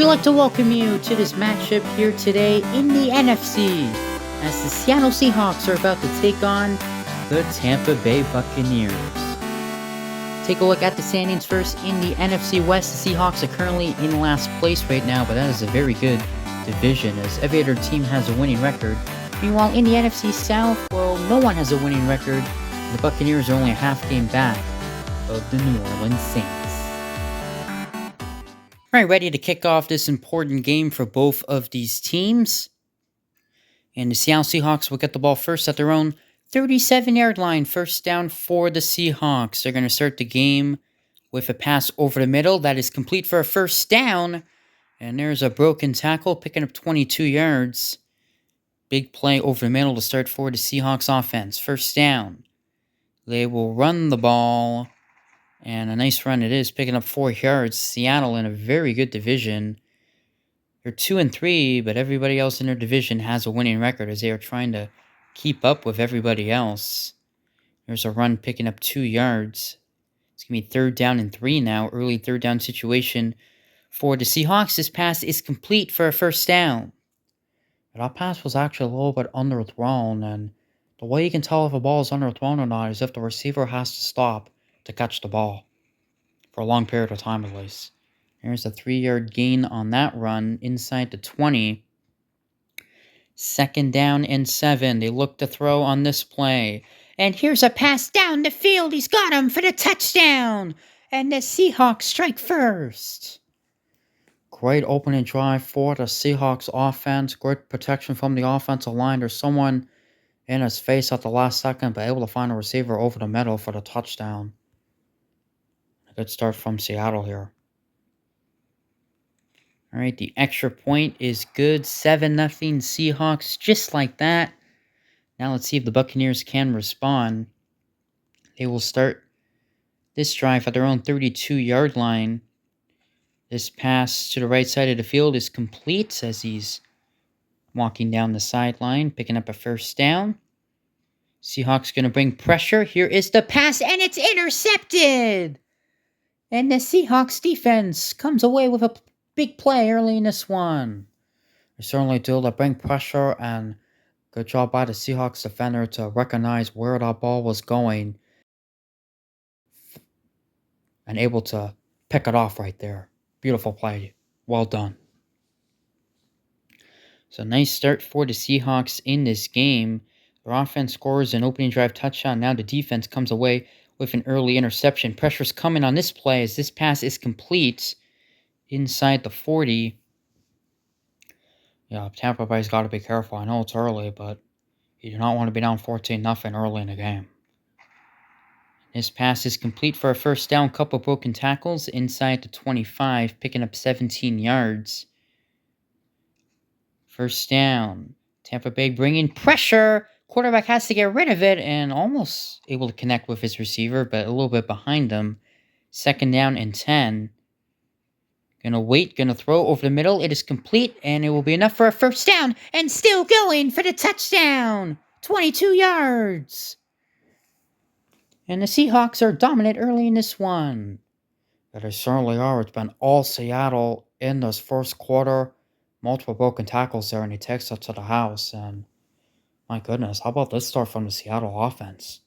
We'd like to welcome you to this matchup here today in the NFC, as the Seattle Seahawks are about to take on the Tampa Bay Buccaneers. Take a look at the standings first. In the NFC West, the Seahawks are currently in last place right now, but that is a very good division as every other team has a winning record. Meanwhile, in the NFC South, well, no one has a winning record. The Buccaneers are only a half game back of the New Orleans Saints. Alright, ready to kick off this important game for both of these teams. And the Seattle Seahawks will get the ball first at their own 37-yard line. First down for the Seahawks. They're going to start the game with a pass over the middle that is complete for a first down. And there's a broken tackle picking up 22 yards. Big play over the middle to start for the Seahawks offense. First down. They will run the ball. And a nice run it is, picking up 4 yards. Seattle in a very good division. They're 2-3, but everybody else in their division has a winning record as they are trying to keep up with everybody else. There's a run picking up 2 yards. It's going to be 3rd down and 3 now. Early 3rd down situation for the Seahawks. This pass is complete for a first down. But that pass was actually a little bit underthrown, and the way you can tell if a ball is underthrown or not is if the receiver has to stop to catch the ball for a long period of time at least. There's a 3-yard gain on that run inside the 20. 2nd down and 7. They look to throw on this play. And here's a pass down the field. He's got him for the touchdown. And the Seahawks strike first. Great opening drive for the Seahawks offense. Great protection from the offensive line. There's someone in his face at the last second, but able to find a receiver over the middle for the touchdown. A good start from Seattle here. All right, the extra point is good. 7-0 Seahawks, just like that. Now let's see if the Buccaneers can respond. They will start this drive at their own 32-yard line. This pass to the right side of the field is complete as he's walking down the sideline, picking up a first down. Seahawks going to bring pressure. Here is the pass, and it's intercepted! And the Seahawks defense comes away with a big play early in this one. They certainly do to bring pressure, and good job by the Seahawks defender to recognize where that ball was going and able to pick it off right there. Beautiful play. Well done. So nice start for the Seahawks in this game. Their offense scores an opening drive touchdown. Now the defense comes away with an early interception. Pressure's coming on this play as this pass is complete inside the 40. Yeah, Tampa Bay's got to be careful. I know it's early, but you do not want to be down 14-0 early in the game. This pass is complete for a first down. Couple broken tackles inside the 25, picking up 17 yards. First down. Tampa Bay bringing pressure. Quarterback has to get rid of it and almost able to connect with his receiver, but a little bit behind him. 2nd down and 10. Gonna wait, gonna throw over the middle. It is complete, and it will be enough for a first down. And still going for the touchdown. 22 yards. And the Seahawks are dominant early in this one. But they certainly are. It's been all Seattle in this first quarter. Multiple broken tackles there, and he takes it to the house. And my goodness, how about this start from the Seattle offense?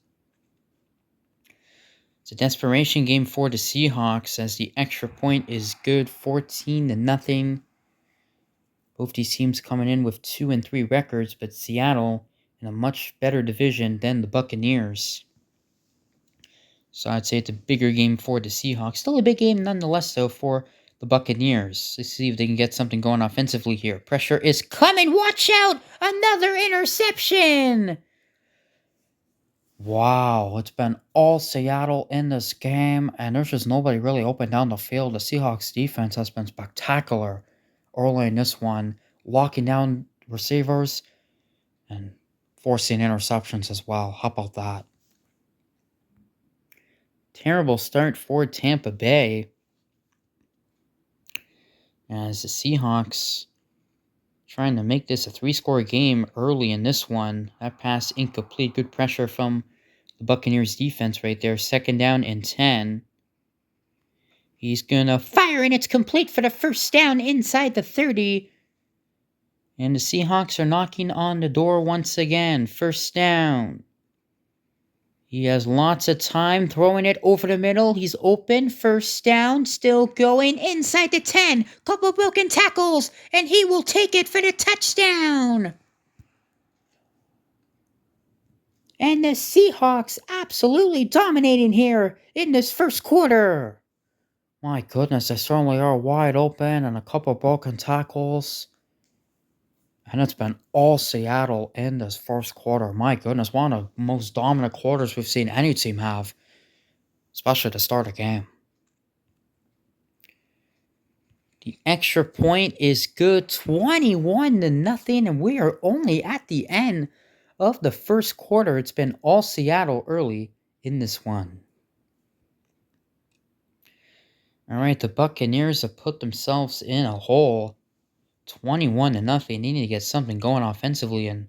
It's a desperation game for the Seahawks as the extra point is good, 14-0. Both these teams coming in with 2-3 records, but Seattle in a much better division than the Buccaneers. So I'd say it's a bigger game for the Seahawks. Still a big game nonetheless, though, for the Buccaneers. Let's see if they can get something going offensively here. Pressure is coming. Watch out! Another interception! Wow, it's been all Seattle in this game, and there's just nobody really open down the field. The Seahawks defense has been spectacular early in this one, locking down receivers and forcing interceptions as well. How about that? Terrible start for Tampa Bay as the Seahawks trying to make this a 3-score game early in this one. That pass incomplete. Good pressure from the Buccaneers defense right there. 2nd down and 10. He's going to fire, and it's complete for the first down inside the 30. And the Seahawks are knocking on the door once again. First down. He has lots of time throwing it over the middle. He's open. First down. Still going inside the 10. Couple broken tackles. And he will take it for the touchdown. And the Seahawks absolutely dominating here in this first quarter. My goodness, they certainly are wide open and a couple broken tackles. And it's been all Seattle in this first quarter. My goodness, one of the most dominant quarters we've seen any team have, especially to start a game. The extra point is good, 21-0, and we are only at the end of the first quarter. It's been all Seattle early in this one. All right, the Buccaneers have put themselves in a hole, 21-0. They need to get something going offensively and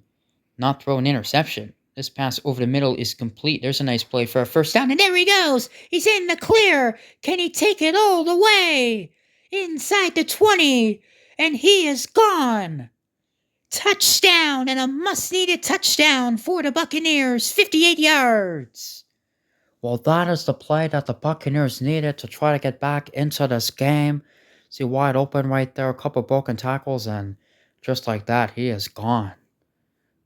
not throw an interception. This pass over the middle is complete. There's a nice play for a first down, and there he goes. He's in the clear. Can he take it all the way? Inside the 20, and he is gone. Touchdown, and a must-needed touchdown for the Buccaneers, 58 yards. Well, that is the play that the Buccaneers needed to try to get back into this game. See, wide open right there, a couple broken tackles, and just like that, he is gone.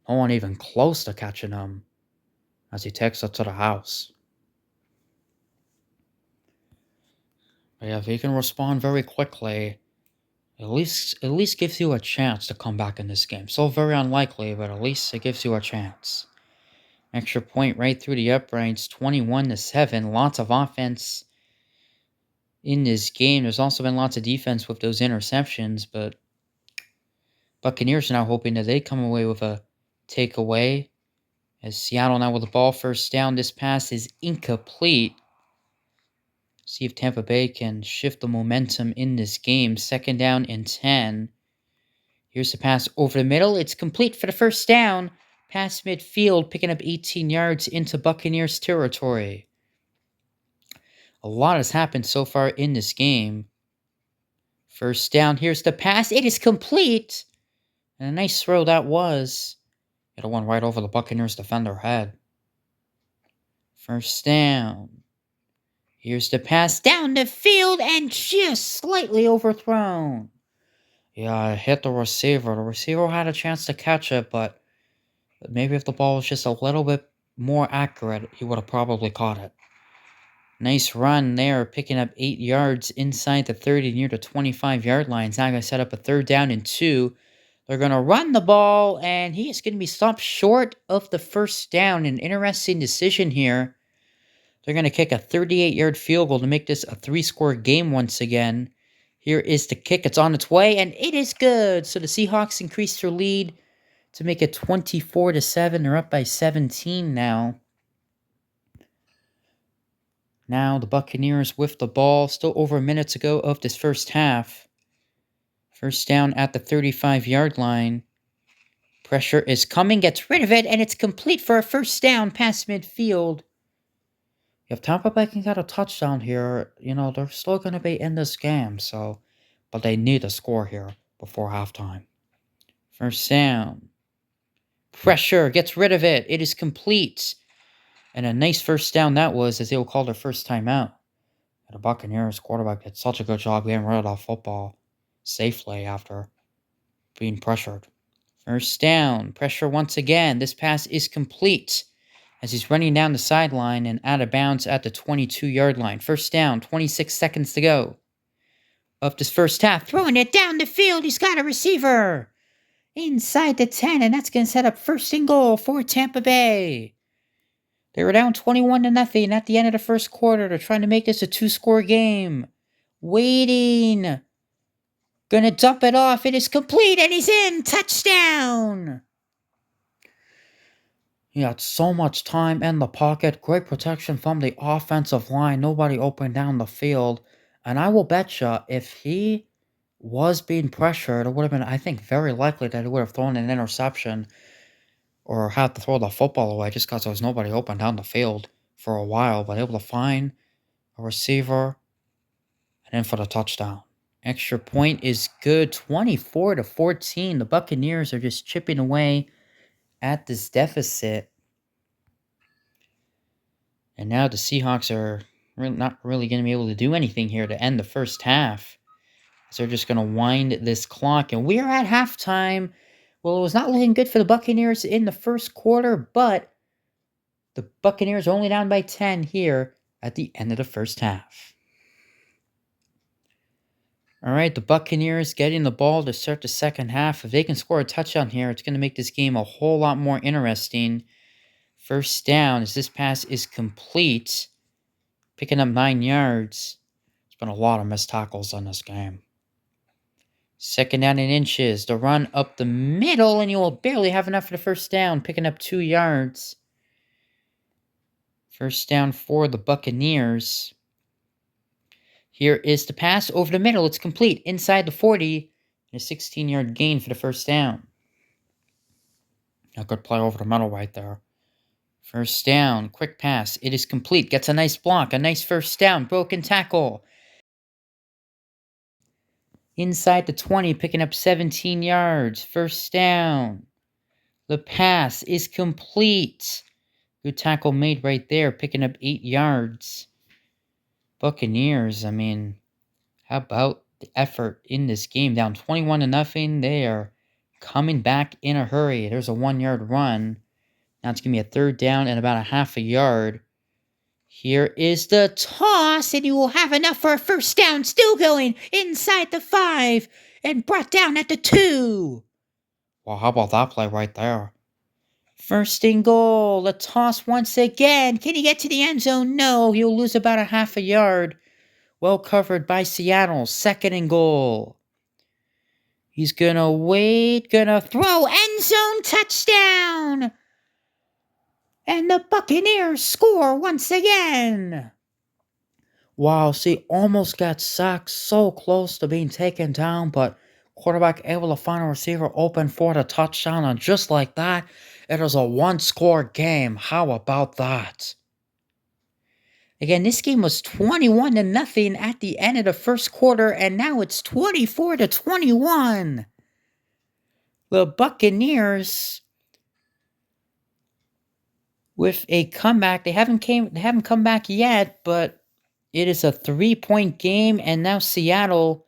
No one even close to catching him as he takes it to the house. But yeah, if he can respond very quickly, at least gives you a chance to come back in this game. So very unlikely, but at least it gives you a chance. Extra point right through the uprights, 21-7. Lots of offense in this game. There's also been lots of defense with those interceptions, but Buccaneers are now hoping that they come away with a takeaway. As Seattle now with the ball, first down. This pass is incomplete. See if Tampa Bay can shift the momentum in this game. Second down and 10. Here's the pass over the middle. It's complete for the first down. Past midfield, picking up 18 yards into Buccaneers territory. A lot has happened so far in this game. First down, here's the pass. It is complete. And a nice throw that was. It went right over the Buccaneers defender head. First down. Here's the pass down the field and just slightly overthrown. Yeah, it hit the receiver. The receiver had a chance to catch it, but maybe if the ball was just a little bit more accurate, he would have probably caught it. Nice run there, picking up 8 yards inside the 30 near the 25-yard line. Now going to set up a third down and 2. They're going to run the ball, and he is going to be stopped short of the first down. An interesting decision here. They're going to kick a 38-yard field goal to make this a 3-score game once again. Here is the kick. It's on its way, and it is good. So the Seahawks increase their lead to make it 24-7. They're up by 17 now. Now the Buccaneers with the ball. Still over a minute to go of this first half. First down at the 35-yard line. Pressure is coming. Gets rid of it, and it's complete for a first down past midfield. If Tampa Bay can get a touchdown here, they're still going to be in this game. But they need a score here before halftime. First down. Pressure gets rid of it. It is complete. And a nice first down that was, as they will call their first timeout. And the Buccaneers quarterback did such a good job getting rid of that football safely after being pressured. First down. Pressure once again. This pass is complete as he's running down the sideline and out of bounds at the 22-yard line. First down, 26 seconds to go of this first half. Throwing it down the field. He's got a receiver inside the 10, and that's going to set up first and goal for Tampa Bay. They were down 21-0 at the end of the first quarter. They're trying to make this a 2-score game. Waiting. Gonna dump it off. It is complete, and he's in. Touchdown. He had so much time in the pocket. Great protection from the offensive line. Nobody open down the field. And I will bet you, if he was being pressured, it would have been, I think, very likely that he would have thrown an interception or had to throw the football away just because there was nobody open down the field for a while. But able to find a receiver And then for the touchdown. Extra point is good. 24-14. The Buccaneers are just chipping away at this deficit. And now the Seahawks are not really going to be able to do anything here to end the first half. So they're just going to wind this clock. And we are at halftime. Well, it was not looking good for the Buccaneers in the first quarter, but the Buccaneers are only down by 10 here at the end of the first half. All right, the Buccaneers getting the ball to start the second half. If they can score a touchdown here, it's going to make this game a whole lot more interesting. First down as this pass is complete. Picking up 9 yards. There's been a lot of missed tackles on this game. Second down and inches. The run up the middle, and you will barely have enough for the first down. Picking up 2 yards. First down for the Buccaneers. Here is the pass over the middle. It's complete inside the 40. And a 16-yard gain for the first down. A good play over the middle right there. First down. Quick pass. It is complete. Gets a nice block. A nice first down. Broken tackle. Inside the 20. Picking up 17 yards. First down. The pass is complete. Good tackle made right there. Picking up 8 yards. Buccaneers, I mean, how about the effort in this game? Down 21-0. They are coming back in a hurry. There's a 1-yard run. Now it's going to be a third down and about a half a yard. Here is the toss, and you will have enough for a first down. Still going inside the 5 and brought down at the 2. Well, how about that play right there? First and goal. The toss once again. Can he get to the end zone? No, he'll lose about a half a yard. Well covered by Seattle. Second and goal. He's gonna wait. Gonna throw. End zone touchdown. And the Buccaneers score once again. Wow, see, almost got sacked. So close to being taken down, but quarterback able to find a receiver open for the touchdown. And just like that, it is a one-score game. How about that? Again, this game was 21-0 at the end of the first quarter, and now it's 24-21. The Buccaneers with a comeback. They haven't come back yet, but it is a 3-point game, and now Seattle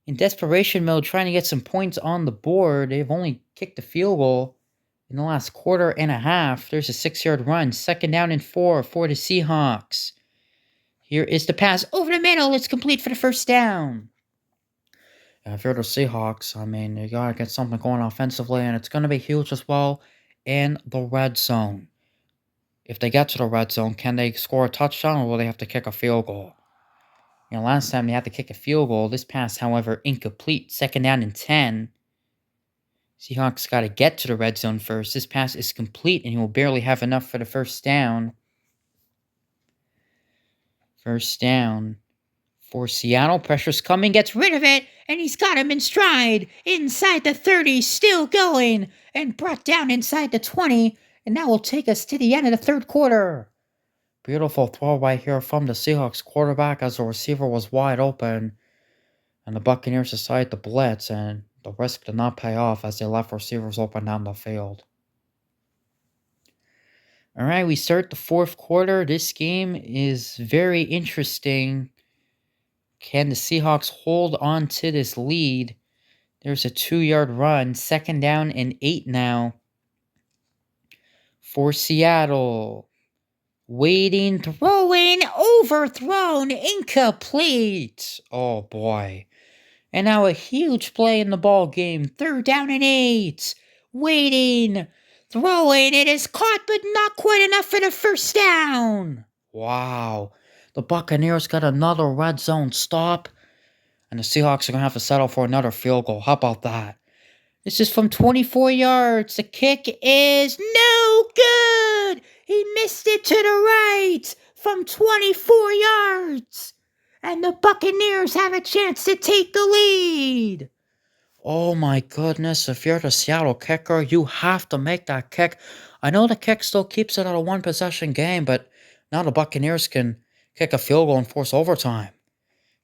in desperation mode trying to get some points on the board. They've only kicked a field goal in the last quarter and a half. There's a 6-yard run. Second down and 4 for the Seahawks. Here is the pass over the middle. It's complete for the first down. If you're the Seahawks, I mean, you got to get something going offensively, and it's going to be huge as well in the red zone. If they get to the red zone, can they score a touchdown, or will they have to kick a field goal? You know, last time they had to kick a field goal. This pass, however, incomplete. Second down and 10. Seahawks got to get to the red zone first. This pass is complete, and he will barely have enough for the first down. First down for Seattle. Pressure's coming, gets rid of it, and he's got him in stride. Inside the 30, still going, and brought down inside the 20, and that will take us to the end of the third quarter. Beautiful throw right here from the Seahawks quarterback as the receiver was wide open, and the Buccaneers decided to blitz, and the risk did not pay off as they left receivers open down the field. All right, we start the fourth quarter. This game is very interesting. Can the Seahawks hold on to this lead? There's a 2-yard run. Second down and 8 now for Seattle. Waiting, throwing, overthrown, incomplete. Oh, boy. And now a huge play in the ball game. Third down and 8. Waiting, throwing. It is caught, but not quite enough for the first down. Wow. The Buccaneers got another red zone stop. And the Seahawks are going to have to settle for another field goal. How about that? This is from 24 yards. The kick is no good. He missed it to the right from 24 yards. And the Buccaneers have a chance to take the lead. Oh my goodness, if you're the Seattle kicker, you have to make that kick. I know the kick still keeps it at a one-possession game, but now the Buccaneers can kick a field goal and force overtime.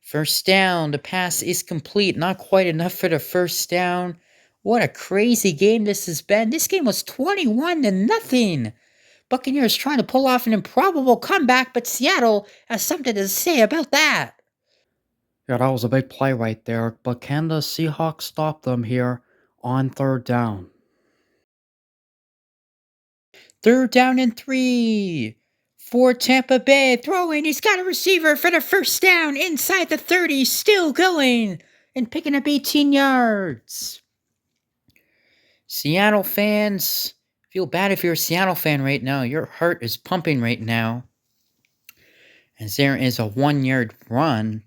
First down. The pass is complete. Not quite enough for the first down. What a crazy game this has been. This game was 21-0. Buccaneers trying to pull off an improbable comeback, but Seattle has something to say about that. Yeah, that was a big play right there, but can the Seahawks stop them here on third down? Third down and 3 for Tampa Bay. Throwing, he's got a receiver for the first down inside the 30, still going and picking up 18 yards. Seattle fans, feel bad if you're a Seattle fan right now. Your heart is pumping right now, as there is a 1-yard run.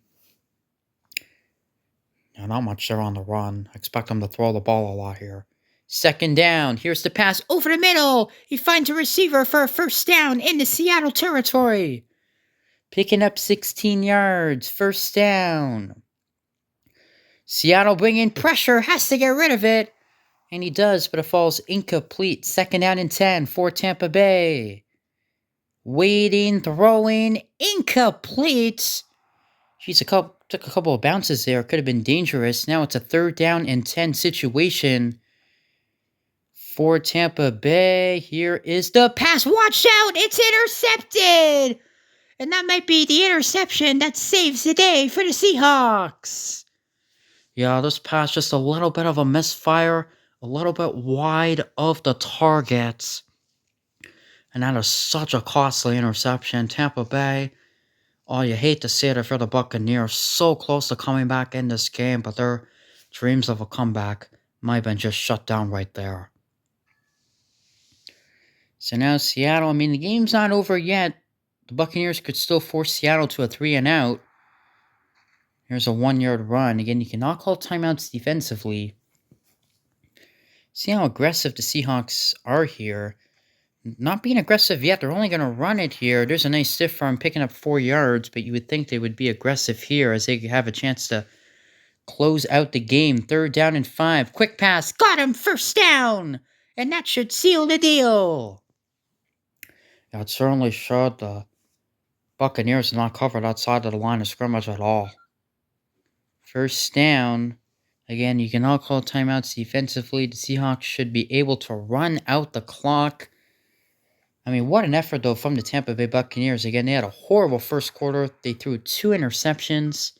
Now, not much there on the run. I expect them to throw the ball a lot here. Second down. Here's the pass over the middle. He finds a receiver for a first down in the Seattle territory. Picking up 16 yards. First down. Seattle bringing pressure. Has to get rid of it. And he does, but it falls incomplete. Second down and 10 for Tampa Bay. Waiting, throwing, incomplete. Jeez, took a couple of bounces there. Could have been dangerous. Now it's a third down and 10 situation for Tampa Bay. Here is the pass. Watch out. It's intercepted. And that might be the interception that saves the day for the Seahawks. Yeah, this pass just a little bit of a misfire. A little bit wide of the target. And that is such a costly interception. Tampa Bay, oh, you hate to see it for the Buccaneers. So close to coming back in this game, but their dreams of a comeback might have been just shut down right there. So now Seattle, the game's not over yet. The Buccaneers could still force Seattle to a 3-and-out. Here's a 1-yard run. Again, you cannot call timeouts defensively. See how aggressive the Seahawks are here. Not being aggressive yet. They're only going to run it here. There's a nice stiff arm picking up 4 yards, but you would think they would be aggressive here as they have a chance to close out the game. Third down and 5. Quick pass. Got him. First down. And that should seal the deal. Yeah, it certainly showed the Buccaneers not covered outside of the line of scrimmage at all. First down. Again, you cannot call timeouts defensively. The Seahawks should be able to run out the clock. What an effort, though, from the Tampa Bay Buccaneers. Again, they had a horrible first quarter. They threw 2 interceptions,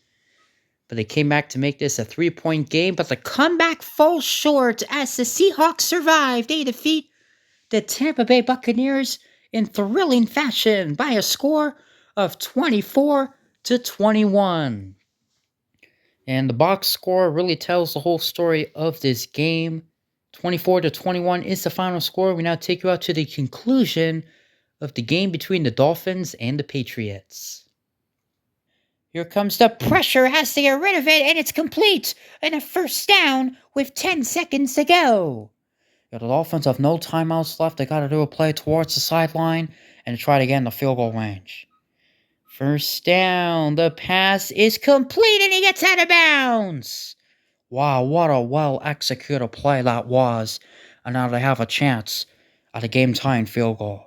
but they came back to make this a 3-point game. But the comeback falls short as the Seahawks survive. They defeat the Tampa Bay Buccaneers in thrilling fashion by a score of 24-21. And the box score really tells the whole story of this game. 24-21 is the final score. We now take you out to the conclusion of the game between the Dolphins and the Patriots. Here comes the pressure. Has to get rid of it, and it's complete. And a first down with 10 seconds to go. Yeah, the Dolphins have no timeouts left. They got to do a play towards the sideline and try to get in the field goal range. First down. The pass is complete, and he gets out of bounds. Wow, what a well-executed play that was. And now they have a chance at a game-tying field goal.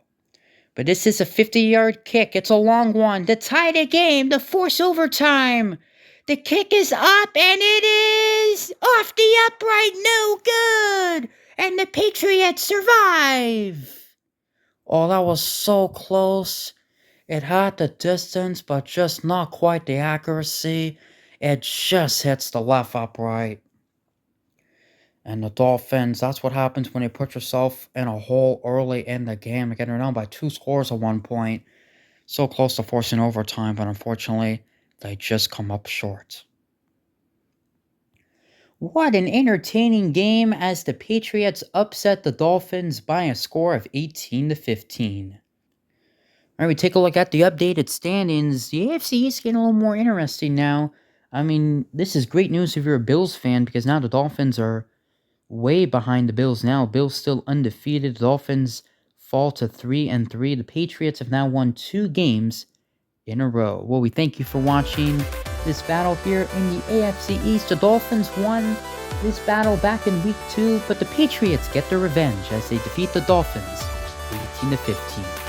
But this is a 50-yard kick. It's a long one to tie the game, to force overtime. The kick is up, and it is off the upright. No good. And the Patriots survive. Oh, that was so close. It had the distance, but just not quite the accuracy. It just hits the left upright. And the Dolphins, that's what happens when you put yourself in a hole early in the game. Again, they're down by 2 scores at one point. So close to forcing overtime, but unfortunately, they just come up short. What an entertaining game as the Patriots upset the Dolphins by a score of 18-15. All right, we take a look at the updated standings. The AFC is getting a little more interesting now. This is great news if you're a Bills fan because now the Dolphins are way behind the Bills now. Bills still undefeated. The Dolphins fall to 3-3. The Patriots have now won 2 games in a row. Well, we thank you for watching this battle here in the AFC East. The Dolphins won this battle back in week 2, but the Patriots get their revenge as they defeat the Dolphins 18-15.